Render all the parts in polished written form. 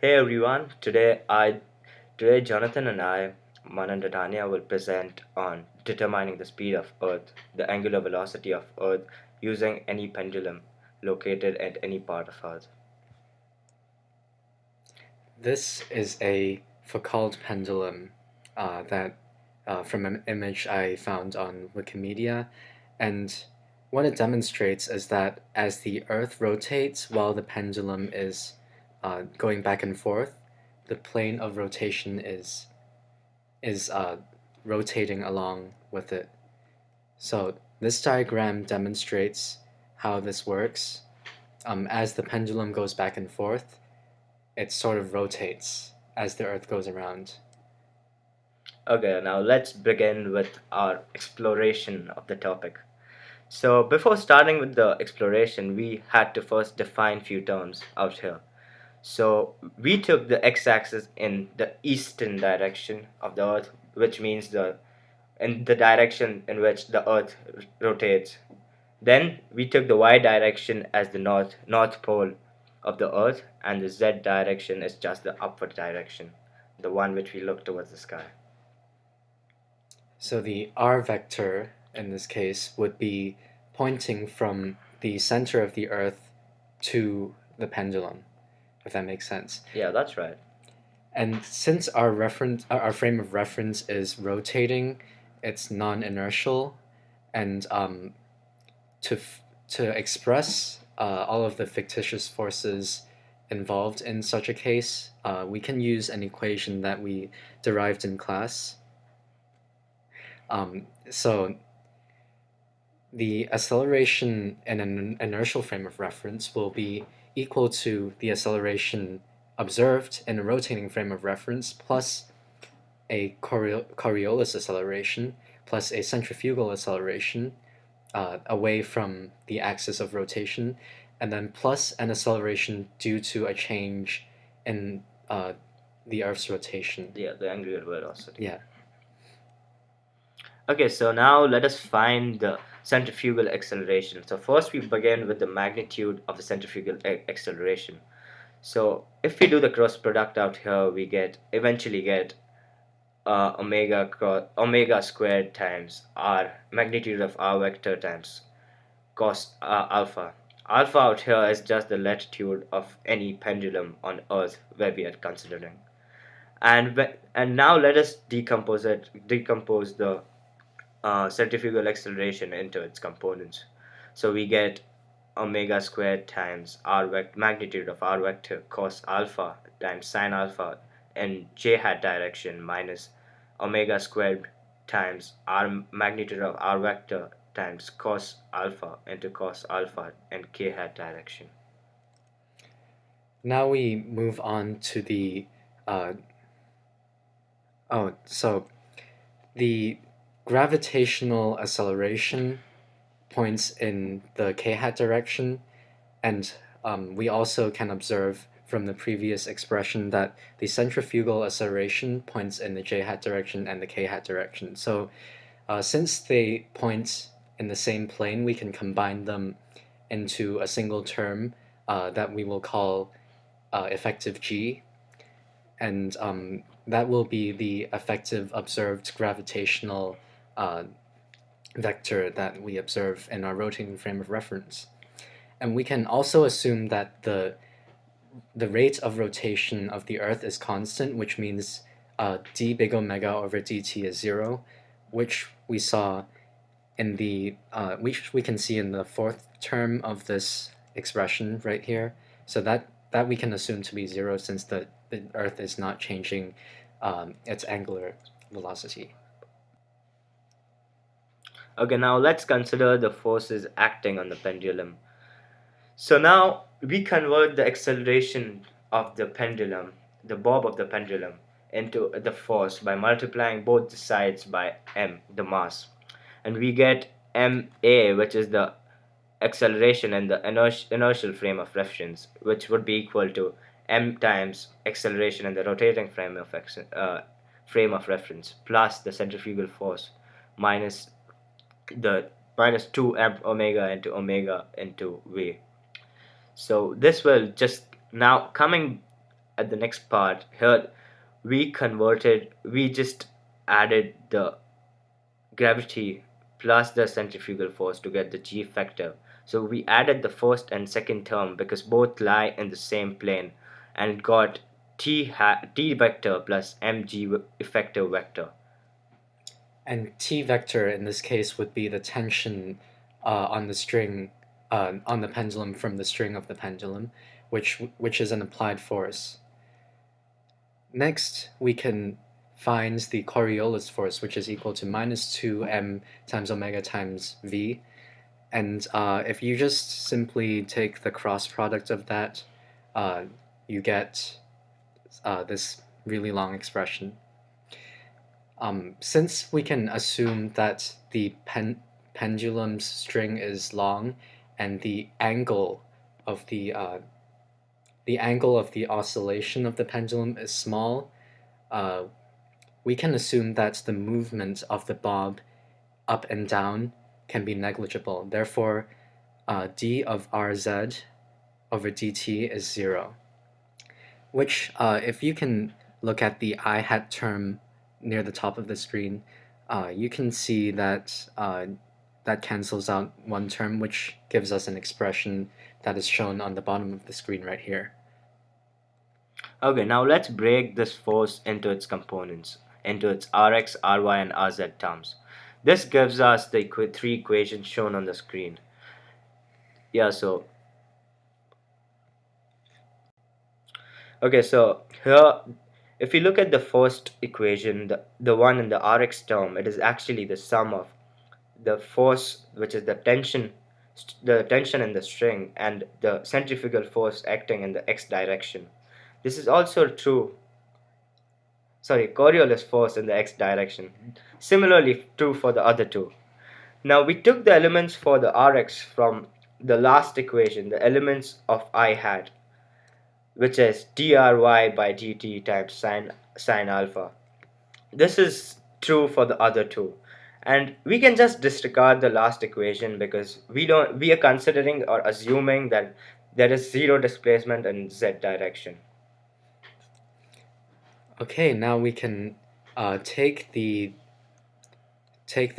Hey everyone, today Jonathan and I, Manan and Dadhania, will present on determining the speed of Earth, the angular velocity of Earth using any pendulum located at any part of Earth. This is a Foucault pendulum that from an image I found on Wikimedia, and what it demonstrates is that as the Earth rotates while the pendulum is going back and forth, the plane of rotation is rotating along with it. So this diagram demonstrates how this works. As the pendulum goes back and forth, it sort of rotates as the Earth goes around. Okay, now let's begin with our exploration of the topic. So before starting with the exploration, we had to first define few terms out here. So we took the x-axis in the eastern direction of the Earth, which means in the direction in which the Earth rotates. Then we took the y direction as the north pole of the Earth, and the z direction is just the upward direction, the one which we look towards the sky. So the r vector in this case would be pointing from the center of the Earth to the pendulum, if that makes sense. Yeah, that's right. And since our frame of reference is rotating, it's non-inertial, and to to express all of the fictitious forces involved in such a case, we can use an equation that we derived in class. So the acceleration in an inertial frame of reference will be equal to the acceleration observed in a rotating frame of reference plus a Coriolis acceleration plus a centrifugal acceleration away from the axis of rotation, and then plus an acceleration due to a change in the Earth's rotation. Yeah, the angular velocity. Yeah. Okay, so now let us find the centrifugal acceleration. So first we begin with the magnitude of the centrifugal acceleration. So if we do the cross product out here, we eventually get omega squared times r magnitude of r vector times cos alpha. Alpha out here is just the latitude of any pendulum on Earth where we are considering. And now let us decompose the centrifugal acceleration into its components. So we get omega squared times magnitude of r vector cos alpha times sine alpha in j hat direction minus omega squared times r magnitude of r vector times cos alpha into cos alpha in k hat direction. Now we move on to the uh, so the gravitational acceleration points in the k hat direction, and we also can observe from the previous expression that the centrifugal acceleration points in the j hat direction and the k hat direction. So since they point in the same plane, we can combine them into a single term that we will call effective g, and that will be the effective observed gravitational uh, vector that we observe in our rotating frame of reference. And we can also assume that the rate of rotation of the Earth is constant, which means d big omega over dt is 0, which we saw in the which we can see in the fourth term of this expression right here. So that we can assume to be 0 since the Earth is not changing its angular velocity. Okay, now let's consider the forces acting on the pendulum. So now we convert the acceleration of the pendulum, the bob of the pendulum, into the force by multiplying both the sides by m, the mass. And we get ma, which is the acceleration in the inertial frame of reference, which would be equal to m times acceleration in the rotating frame of reference plus the centrifugal force minus the minus 2 m omega into v. So this will just now coming at the next part here, we just added the gravity plus the centrifugal force to get the g factor. So we added the first and second term because both lie in the same plane, and got t vector plus mg effective vector. And T vector in this case would be the tension on the string, on the pendulum from the string of the pendulum, which is an applied force. Next, we can find the Coriolis force, which is equal to minus 2m times omega times v. And if you just simply take the cross product of that, you get this really long expression. Since we can assume that the pendulum's string is long and of the angle of the oscillation of the pendulum is small, uh, we can assume that the movement of the bob up and down can be negligible. Therefore, d of rz over dt is 0, which if you can look at the I hat term near the top of the screen, you can see that that cancels out one term, which gives us an expression that is shown on the bottom of the screen right here. Okay, now let's break this force into its components, into its Rx, Ry, and Rz terms. This gives us the three equations shown on the screen. Yeah, so okay, so here, if you look at the first equation, the one in the Rx term, it is actually the sum of the force, which is the tension in the string, and the centrifugal force acting in the x direction. This is also true, sorry, Coriolis force in the x direction. Similarly true for the other two. Now we took the elements for the Rx from the last equation, the elements of I hat, which is dry by dt times sine alpha. This is true for the other two. And we can just disregard the last equation because we are considering or assuming that there is zero displacement in z direction. Okay, now we can take the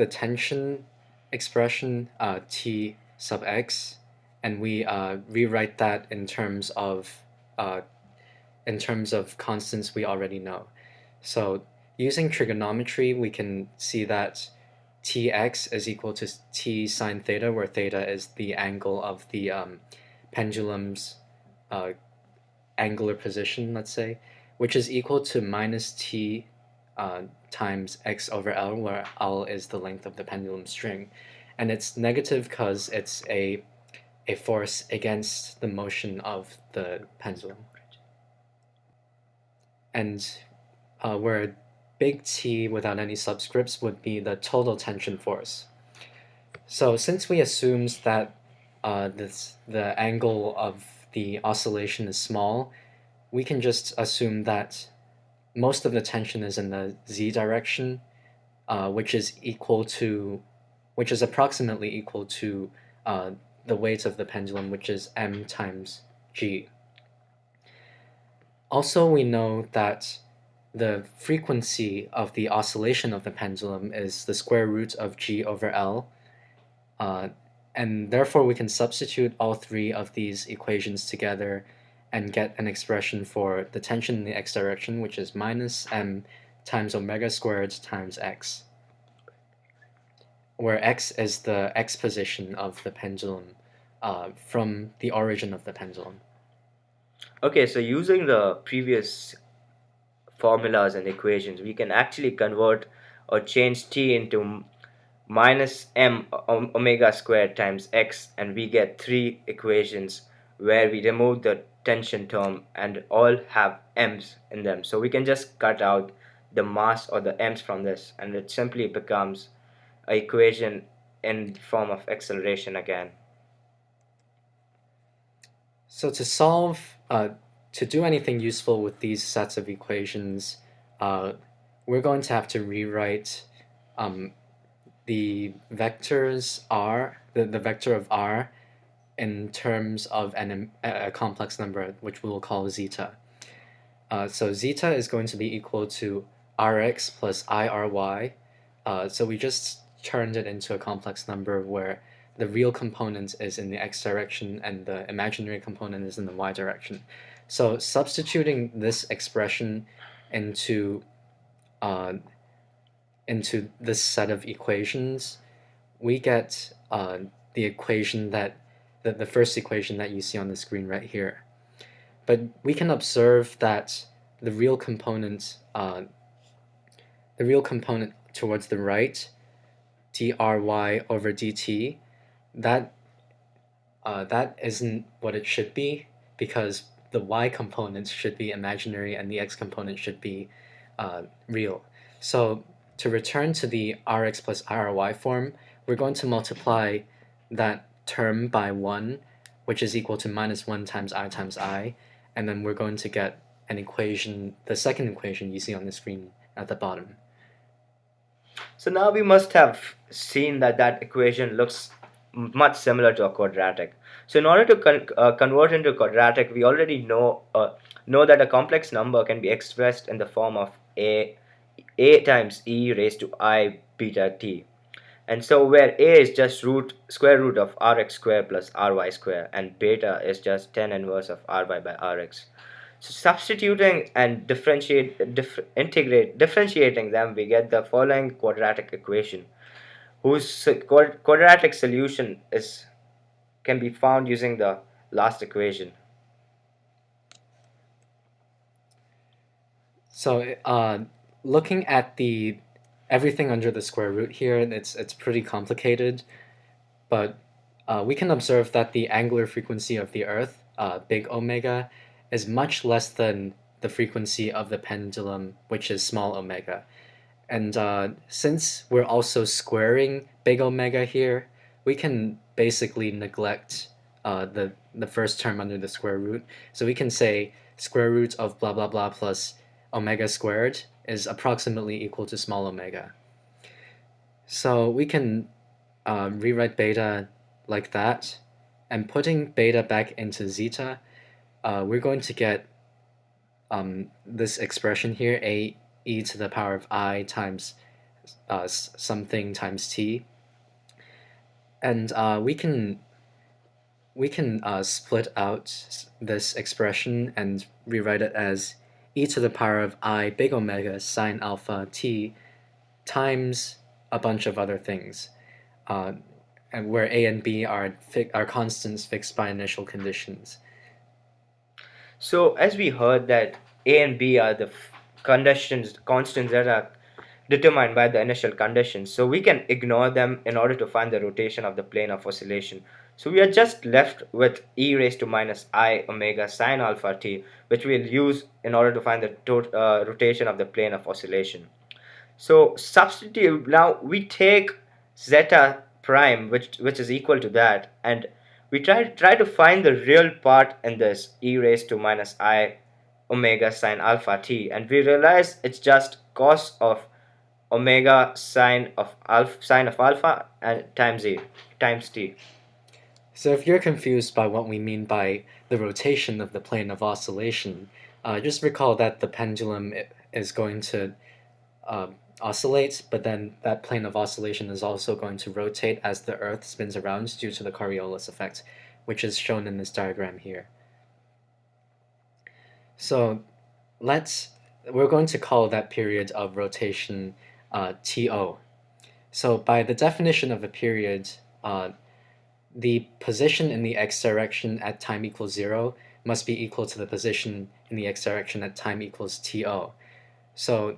tension expression T sub x, and we rewrite that uh, in terms of constants we already know. So using trigonometry, we can see that Tx is equal to T sine theta, where theta is the angle of the pendulum's angular position, let's say, which is equal to minus T times x over L, where L is the length of the pendulum string. And it's negative because it's a force against the motion of the pendulum. And where big T without any subscripts would be the total tension force. So since we assumed that the angle of the oscillation is small, we can just assume that most of the tension is in the z direction, which is approximately equal to the weight of the pendulum, which is m times g. Also, we know that the frequency of the oscillation of the pendulum is the square root of g over L, and therefore we can substitute all three of these equations together and get an expression for the tension in the x direction, which is minus m times omega squared times x, where x is the x position of the pendulum from the origin of the pendulum. Okay, so using the previous formulas and equations, we can actually convert or change t into minus m omega squared times x, and we get three equations where we remove the tension term and all have m's in them. So we can just cut out the mass or the m's from this, and it simply becomes an equation in form of acceleration again. So to do anything useful with these sets of equations, we're going to have to rewrite the vectors r, the vector of r, in terms of a complex number, which we will call zeta. So zeta is going to be equal to Rx plus IRY. So we just turned it into a complex number where the real component is in the x direction and the imaginary component is in the y direction. So substituting this expression into uh, into this set of equations, we get the equation that the first equation that you see on the screen right here. But we can observe that the real component towards the right, dry over dt, that that isn't what it should be because the y component should be imaginary and the x component should be real. So to return to the Rx plus Ry form, we're going to multiply that term by 1, which is equal to minus 1 times I, and then we're going to get an equation, the second equation you see on the screen at the bottom. So now we must have seen that that equation looks much similar to a quadratic. So in order to convert into quadratic, we already know that a complex number can be expressed in the form of a times e raised to I beta t. And so where a is just square root of rx square plus ry square, and beta is just tan inverse of ry by rx. So substituting and differentiating them, we get the following quadratic equation, whose quadratic solution is can be found using the last equation. So looking at the everything under the square root here, it's pretty complicated, but we can observe that the angular frequency of the Earth, big omega, is much less than the frequency of the pendulum, which is small omega. And since we're also squaring big omega here, we can basically neglect the first term under the square root. So we can say square root of blah blah blah plus omega squared is approximately equal to small omega. So we can rewrite beta like that, and putting beta back into zeta, we're going to get this expression here, a e to the power of I times something times t, and we can split out this expression and rewrite it as e to the power of I big omega sine alpha t times a bunch of other things, and where a and b are constants fixed by initial conditions. So as we heard that a and b are the constants that are determined by the initial conditions, so we can ignore them in order to find the rotation of the plane of oscillation. So we are just left with e raised to minus I omega sine alpha t, which we'll use in order to find the rotation of the plane of oscillation. So substitute, now we take zeta prime, which is equal to that, and we try to find the real part in this e raised to minus I omega sine alpha t, and we realize it's just cos of omega sine of alpha and times t. So if you're confused by what we mean by the rotation of the plane of oscillation, just recall that the pendulum is going to oscillate, but then that plane of oscillation is also going to rotate as the Earth spins around due to the Coriolis effect, which is shown in this diagram here. So we're going to call that period of rotation TO. So by the definition of a period, the position in the x direction at time equals 0 must be equal to the position in the x direction at time equals TO. So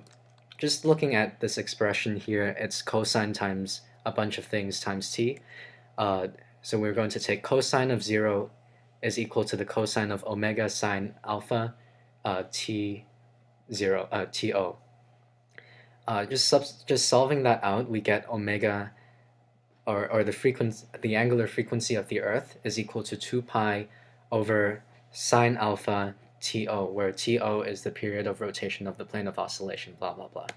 just looking at this expression here, it's cosine times a bunch of things times t. So we're going to take cosine of 0 is equal to the cosine of omega sine alpha t0 to. Just solving that out, we get omega, or the angular frequency of the Earth is equal to 2 pi over sine alpha to, where to is the period of rotation of the plane of oscillation, blah blah blah.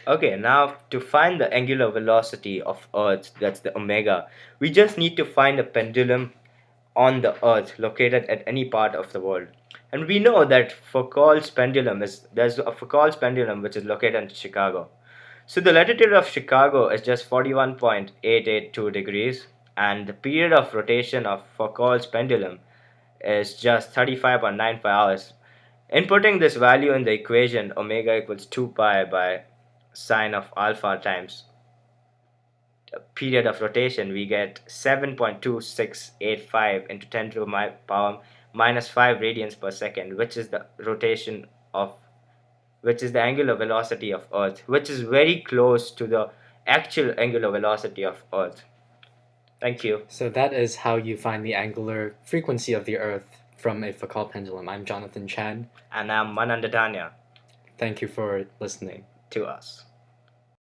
Okay, now to find the angular velocity of Earth, that's the omega, we just need to find a pendulum on the Earth located at any part of the world. And we know that Foucault's pendulum there's a Foucault's pendulum which is located in Chicago. So the latitude of Chicago is just 41.882 degrees, and the period of rotation of Foucault's pendulum is just 35.95 hours. Inputting this value in the equation, omega equals 2 pi by sine of alpha times period of rotation, we get 7.2685 into 10 to the power minus 5 radians per second, which is the rotation of which is the angular velocity of Earth, which is very close to the actual angular velocity of Earth. Thank you. So that is how you find the angular frequency of the Earth from a Foucault pendulum. I'm Jonathan Chan. And I'm Manan Dadhania Thank you for listening to us.